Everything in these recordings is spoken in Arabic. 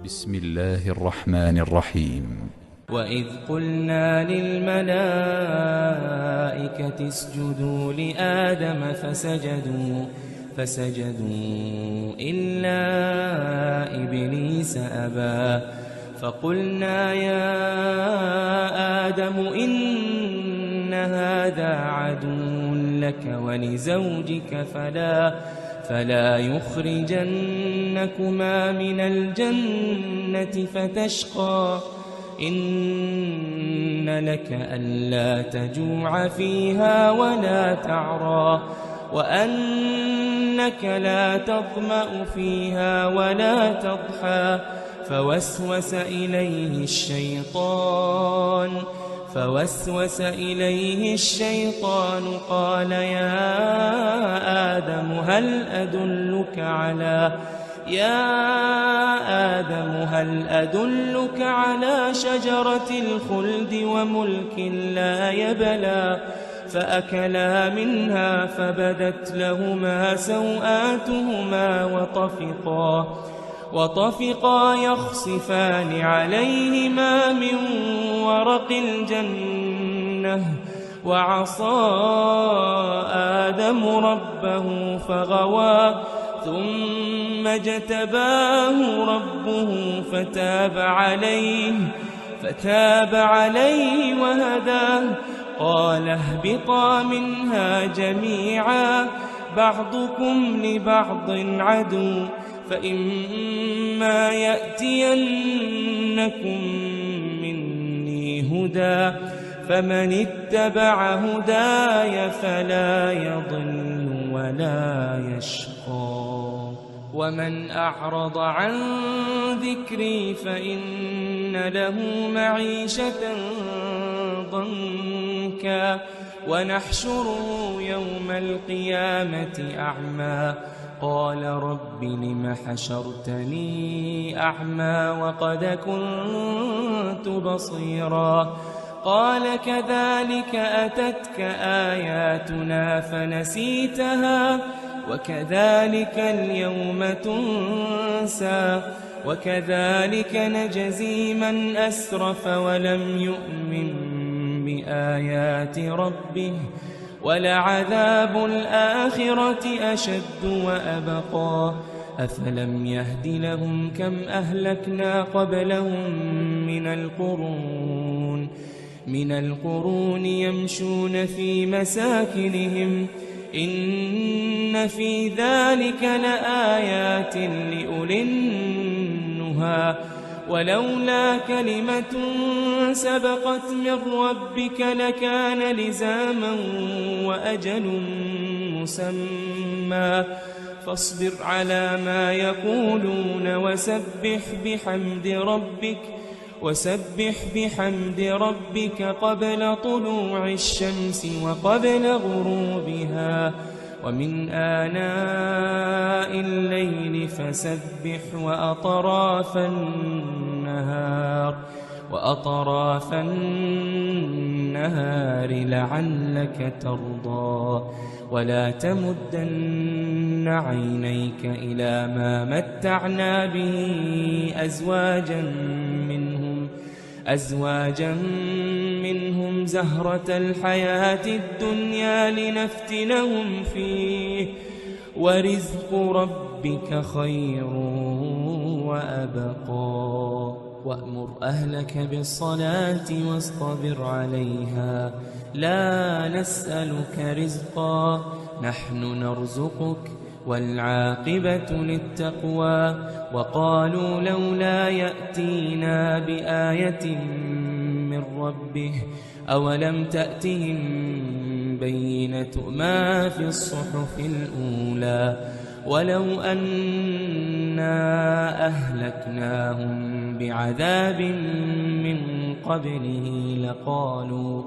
بسم الله الرحمن الرحيم. وإذ قلنا للملائكة اسجدوا لآدم فسجدوا إلا إبليس أبى فقلنا يا آدم إن هذا عدو لك ولزوجك فلا يخرجنكما من الجنة فتشقى إن لك ألا تجوع فيها ولا تعرى وأنك لا تظمأ فيها ولا تضحى فوسوس إليه الشيطان قال يا آدم هل أدلك على شجرة الخلد وملك لا يبلى فأكلا منها فبدت لهما سوآتهما وطفقا يخصفان عليهما من ورق الجنة وعصى آدم ربه فغوى ثم اجتباه ربه فتاب عليه وهداه قال اهبطا منها جميعا بعضكم لبعض عدو فإما يأتينكم مني هدى فمن اتبع هداي فلا يضل ولا يشقى ومن أعرض عن ذكري فإن له معيشة ضنكا ونحشره يوم القيامة أعمى قال رب لم حشرتني أعمى وقد كنت بصيرا قال كذلك أتتك آياتنا فنسيتها وكذلك اليوم تنسى وكذلك نجزي من أسرف ولم يؤمن بآيات ربه ولعذاب الآخرة أشد وأبقى أفلم يهد لهم كم أهلكنا قبلهم من القرون يمشون في مساكنهم إن في ذلك لآيات لأولي النهى ولولا كلمة سبقت من ربك لكان لزاما وأجل مسمى فاصبر على ما يقولون وسبح بحمد ربك قبل طلوع الشمس وقبل غروبها ومن آناء الليل فسبح وأطراف النهار لعلك ترضى ولا تمدن عينيك إلى ما متعنا به أزواجا منهم زهرة الحياة الدنيا لنفتنهم فيه ورزق ربك خير وأبقى وأمر أهلك بالصلاة واصطبر عليها لا نسألك رزقا نحن نرزقك والعاقبة للتقوى وقالوا لولا يأتينا بآية من ربه أولم تأتهم بينة ما في الصحف الأولى ولو أنا أهلكناهم بعذاب من قبله لقالوا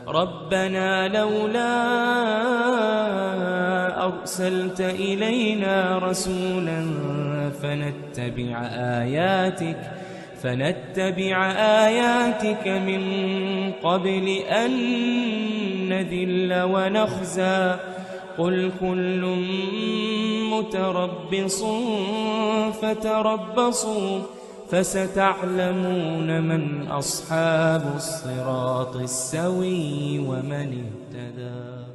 ربنا لولا أرسلت إلينا رسولا فنتبع آياتك فنتبع آياتك من قبل أن نذل ونخزى قل كل متربص فتربصوا فستعلمون من أصحاب الصراط السوي ومن اهتدى.